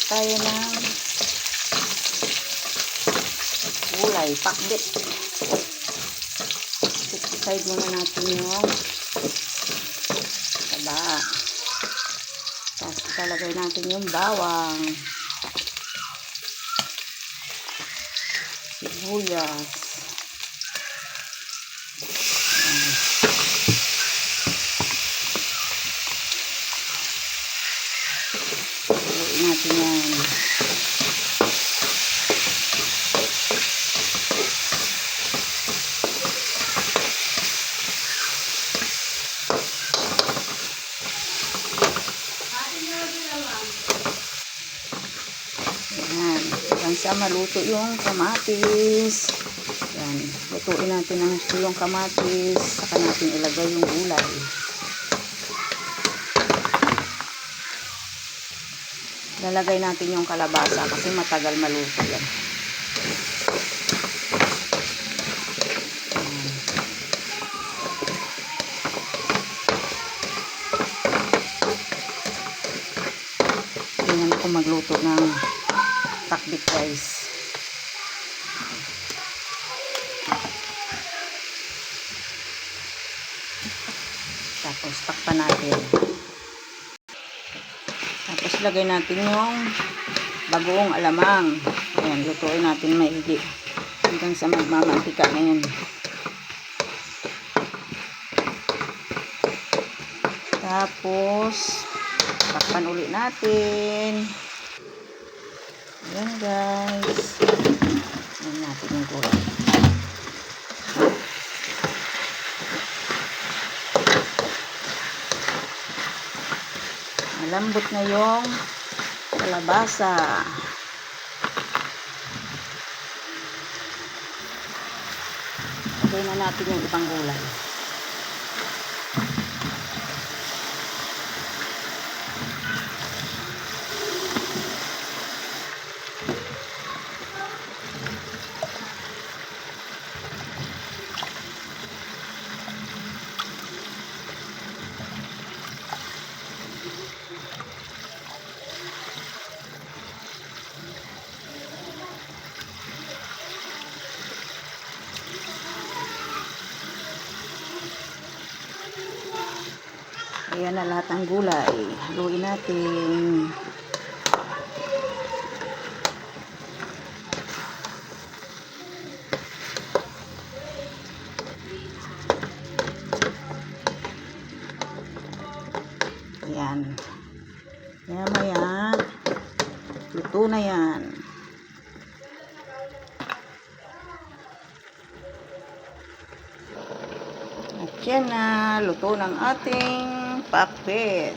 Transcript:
tayo ng gulay, pakbit. Side muna natin yung taba. Tapos ilalagay natin yung bawang, sibuyas, haluin natin yan. Yan, hanggang sa maluto yung kamatis. Yan, lutuin natin ang yung kamatis, saka natin ilagay yung gulay. Lalagay natin yung kalabasa kasi matagal maluto yan. Tingnan ako magluto ng pakbit guys. Tapos takpan natin. Tapos lagay natin yung bagoong alamang. Ayan, lutuin natin maigi hanggang sa magmamantika na yun. Tapos takpan ulit natin. Ayan guys. Ayan natin yung gulay. Malambot na yung kalabasa. Lagay na natin yung ibang gulay. Ayan na lahat ng gulay. Haluin natin. Ayan. Maya-maya. Luto na yan. At yan na. Luto ng ating pakbit.